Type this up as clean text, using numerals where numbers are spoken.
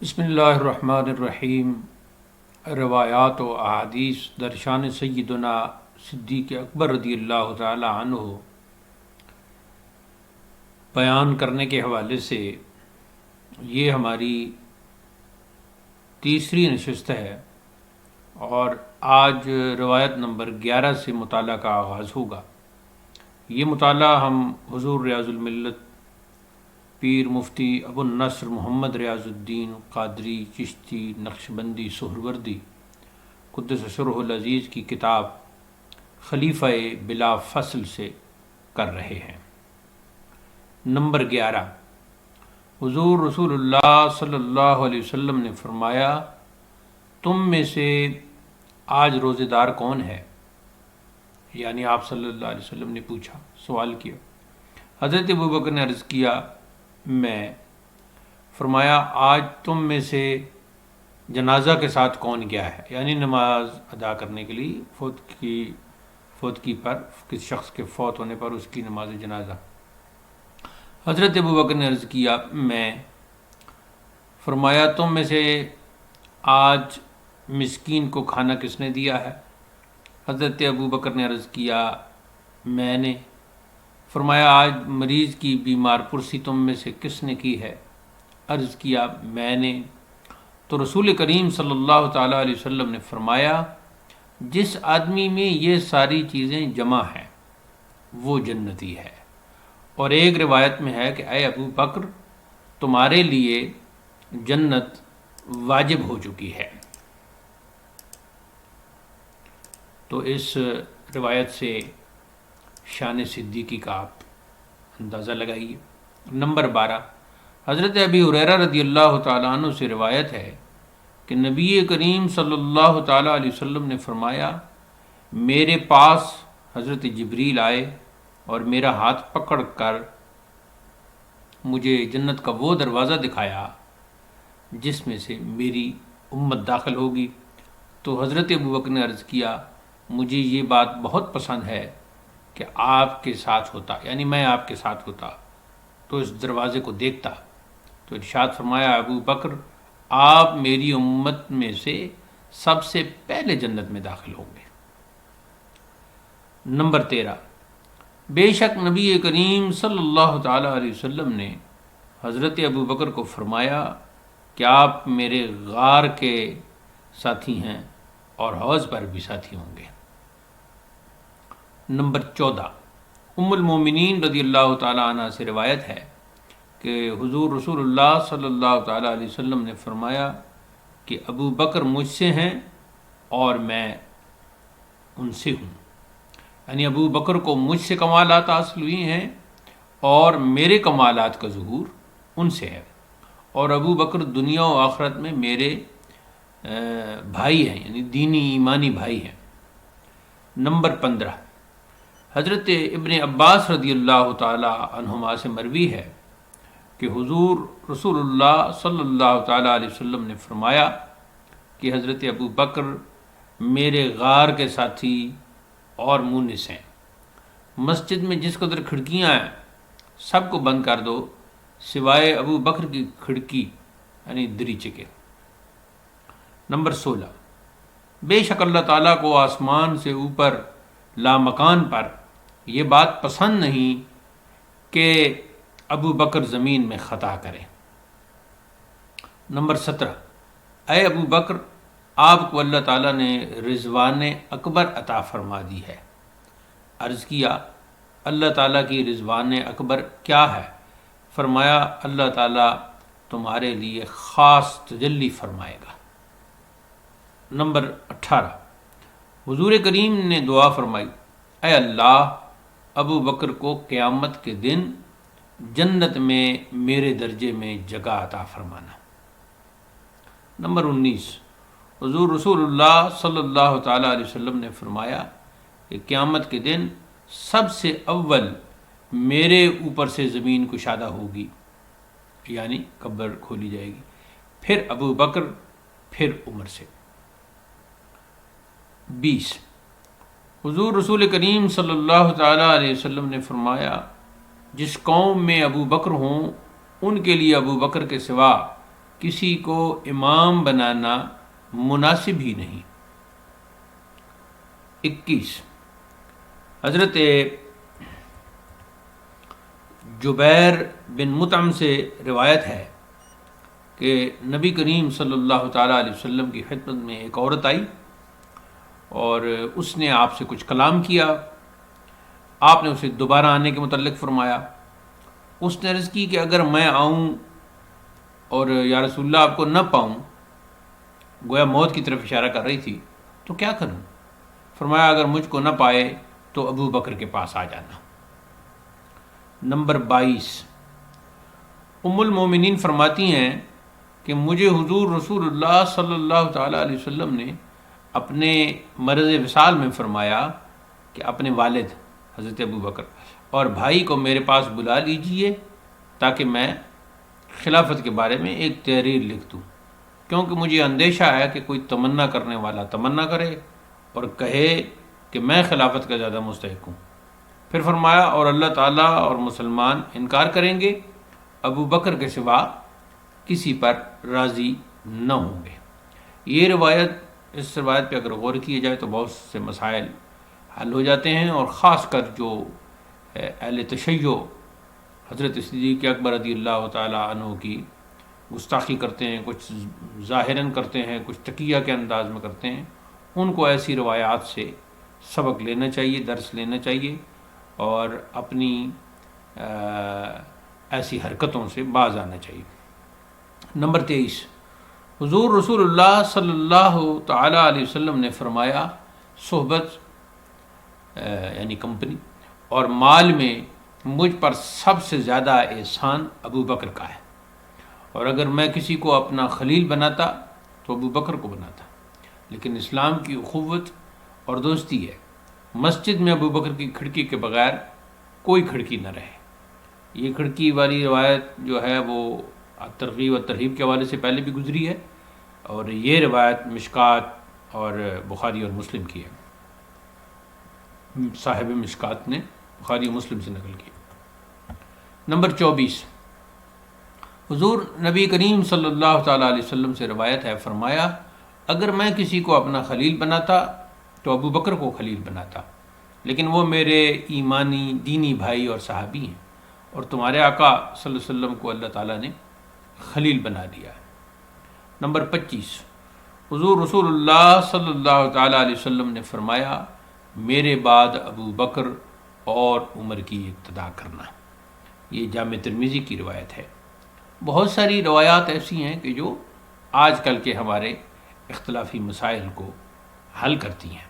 بسم اللہ الرحمن الرحیم۔ روایات و احادیث در شان سیدنا صدیق اکبر رضی اللہ تعالی عنہ بیان کرنے کے حوالے سے یہ ہماری تیسری نشست ہے اور آج روایت نمبر 11 سے مطالعہ کا آغاز ہوگا۔ یہ مطالعہ ہم حضور ریاض الملت پیر مفتی ابو النصر محمد ریاض الدین قادری چشتی نقشبندی سہروردی قدس سرہ العزیز کی کتاب خلیفہ بلا فصل سے کر رہے ہیں۔ نمبر 11، حضور رسول اللہ صلی اللہ علیہ وسلم نے فرمایا، تم میں سے آج روزے دار کون ہے؟ یعنی آپ صلی اللہ علیہ وسلم نے پوچھا، سوال کیا۔ حضرت ابوبکر نے عرض کیا، میں۔ فرمایا، آج تم میں سے جنازہ کے ساتھ کون گیا ہے؟ یعنی نماز ادا کرنے کے لیے فوتگی پر، کسی شخص کے فوت ہونے پر اس کی نماز جنازہ۔ حضرت ابوبکر نے عرض کیا، میں۔ فرمایا، تم میں سے آج مسکین کو کھانا کس نے دیا ہے؟ حضرت ابوبکر نے عرض کیا، میں نے۔ فرمایا، آج مریض کی بیمار پرسی تم میں سے کس نے کی ہے؟ عرض کیا، میں نے۔ تو رسول کریم صلی اللہ تعالیٰ علیہ وسلم نے فرمایا، جس آدمی میں یہ ساری چیزیں جمع ہیں وہ جنتی ہے۔ اور ایک روایت میں ہے کہ اے ابو بکر، تمہارے لیے جنت واجب ہو چکی ہے۔ تو اس روایت سے شان صدیقی کا آپ اندازہ لگائیے۔ نمبر 12، حضرت ابی ہریرہ رضی اللہ تعالیٰ عنہ سے روایت ہے کہ نبی کریم صلی اللہ تعالیٰ علیہ وسلم نے فرمایا، میرے پاس حضرت جبریل آئے اور میرا ہاتھ پکڑ کر مجھے جنت کا وہ دروازہ دکھایا جس میں سے میری امت داخل ہوگی۔ تو حضرت ابوبکر نے عرض کیا، مجھے یہ بات بہت پسند ہے کہ آپ کے ساتھ ہوتا، یعنی میں آپ کے ساتھ ہوتا تو اس دروازے کو دیکھتا۔ تو ارشاد فرمایا، ابو بکر، آپ میری امت میں سے سب سے پہلے جنت میں داخل ہوں گے۔ نمبر 13، بے شک نبی کریم صلی اللہ تعالیٰ علیہ وسلم نے حضرت ابو بکر کو فرمایا کہ آپ میرے غار کے ساتھی ہیں اور حوض پر بھی ساتھی ہوں گے۔ نمبر 14، ام المومنین رضی اللہ تعالیٰ عنہ سے روایت ہے کہ حضور رسول اللہ صلی اللہ تعالیٰ علیہ وسلم نے فرمایا کہ ابو بکر مجھ سے ہیں اور میں ان سے ہوں۔ یعنی ابو بکر کو مجھ سے کمالات حاصل ہوئی ہیں اور میرے کمالات کا ظہور ان سے ہے، اور ابو بکر دنیا و آخرت میں میرے بھائی ہیں، یعنی دینی ایمانی بھائی ہیں۔ نمبر 15، حضرت ابن عباس رضی اللہ تعالی عنہما سے مروی ہے کہ حضور رسول اللہ صلی اللہ تعالیٰ علیہ وسلم نے فرمایا کہ حضرت ابو بکر میرے غار کے ساتھی اور مونس ہیں۔ مسجد میں جس قدر کھڑکیاں ہیں سب کو بند کر دو سوائے ابو بکر کی کھڑکی یعنی دریچے کے۔ نمبر 16، بے شک اللہ تعالیٰ کو آسمان سے اوپر لامکان پر یہ بات پسند نہیں کہ ابو بکر زمین میں خطا کرے۔ نمبر 17، اے ابو بکر، آپ کو اللہ تعالیٰ نے رضوان اکبر عطا فرما دی ہے۔ عرض کیا، اللہ تعالیٰ کی رضوان اکبر کیا ہے؟ فرمایا، اللہ تعالیٰ تمہارے لیے خاص تجلی فرمائے گا۔ نمبر 18، حضور کریم نے دعا فرمائی، اے اللہ، ابو بکر کو قیامت کے دن جنت میں میرے درجے میں جگہ عطا فرمانا۔ نمبر 19، حضور رسول اللہ صلی اللہ تعالیٰ علیہ وسلم نے فرمایا کہ قیامت کے دن سب سے اول میرے اوپر سے زمین کشادہ ہوگی، یعنی قبر کھولی جائے گی، پھر ابو بکر، پھر عمر سے۔ 20، حضور رسول کریم صلی اللہ تعالیٰ علیہ وسلم نے فرمایا، جس قوم میں ابو بکر ہوں ان کے لیے ابو بکر کے سوا کسی کو امام بنانا مناسب ہی نہیں۔ 21 حضرت جبیر بن مطعم سے روایت ہے کہ نبی کریم صلی اللہ تعالیٰ علیہ وسلم کی خدمت میں ایک عورت آئی اور اس نے آپ سے کچھ کلام کیا۔ آپ نے اسے دوبارہ آنے کے متعلق فرمایا۔ اس نے عرض کی کہ اگر میں آؤں اور یا رسول اللہ آپ کو نہ پاؤں، گویا موت کی طرف اشارہ کر رہی تھی، تو کیا کروں؟ فرمایا اگر مجھ کو نہ پائے تو ابو بکر کے پاس آ جانا۔ نمبر 22 ام المومنین فرماتی ہیں کہ مجھے حضور رسول اللہ صلی اللہ تعالیٰ علیہ وسلم نے اپنے مرض وصال میں فرمایا کہ اپنے والد حضرت ابو بکر اور بھائی کو میرے پاس بلا لیجئے تاکہ میں خلافت کے بارے میں ایک تحریر لکھ دوں، کیونکہ مجھے اندیشہ ہے کہ کوئی تمنا کرنے والا تمنا کرے اور کہے کہ میں خلافت کا زیادہ مستحق ہوں۔ پھر فرمایا اور اللہ تعالیٰ اور مسلمان انکار کریں گے، ابو بکر کے سوا کسی پر راضی نہ ہوں گے۔ یہ روایت، اس روایت پہ اگر غور کیا جائے تو بہت سے مسائل حل ہو جاتے ہیں، اور خاص کر جو اہل تشیع حضرت صدیق اکبر رضی اللہ تعالیٰ عنہ کی گستاخی کرتے ہیں، کچھ ظاہراً کرتے ہیں، کچھ تقیہ کے انداز میں کرتے ہیں، ان کو ایسی روایات سے سبق لینا چاہیے، درس لینا چاہیے، اور اپنی ایسی حرکتوں سے باز آنا چاہیے۔ نمبر 23 حضور رسول اللہ صلی اللہ تعالیٰ علیہ وسلم نے فرمایا صحبت یعنی کمپنی اور مال میں مجھ پر سب سے زیادہ احسان ابو بکر کا ہے، اور اگر میں کسی کو اپنا خلیل بناتا تو ابو بکر کو بناتا، لیکن اسلام کی اخوت اور دوستی ہے، مسجد میں ابو بکر کی کھڑکی کے بغیر کوئی کھڑکی نہ رہے۔ یہ کھڑکی والی روایت جو ہے وہ ترغیب و ترہیب کے حوالے سے پہلے بھی گزری ہے، اور یہ روایت مشکات اور بخاری اور مسلم کی ہے، صاحب مشکات نے بخاری و مسلم سے نقل کی۔ نمبر 24 حضور نبی کریم صلی اللہ تعالیٰ علیہ وسلم سے روایت ہے، فرمایا اگر میں کسی کو اپنا خلیل بناتا تو ابو بکر کو خلیل بناتا، لیکن وہ میرے ایمانی دینی بھائی اور صحابی ہیں، اور تمہارے آقا صلی اللہ علیہ وسلم کو اللہ تعالیٰ نے خلیل بنا دیا ہے۔ نمبر 25 حضور رسول اللہ صلی اللہ تعالیٰ علیہ وسلم نے فرمایا میرے بعد ابو بکر اور عمر کی اقتدا کرنا۔ یہ جامع ترمذی کی روایت ہے۔ بہت ساری روایات ایسی ہیں کہ جو آج کل کے ہمارے اختلافی مسائل کو حل کرتی ہیں۔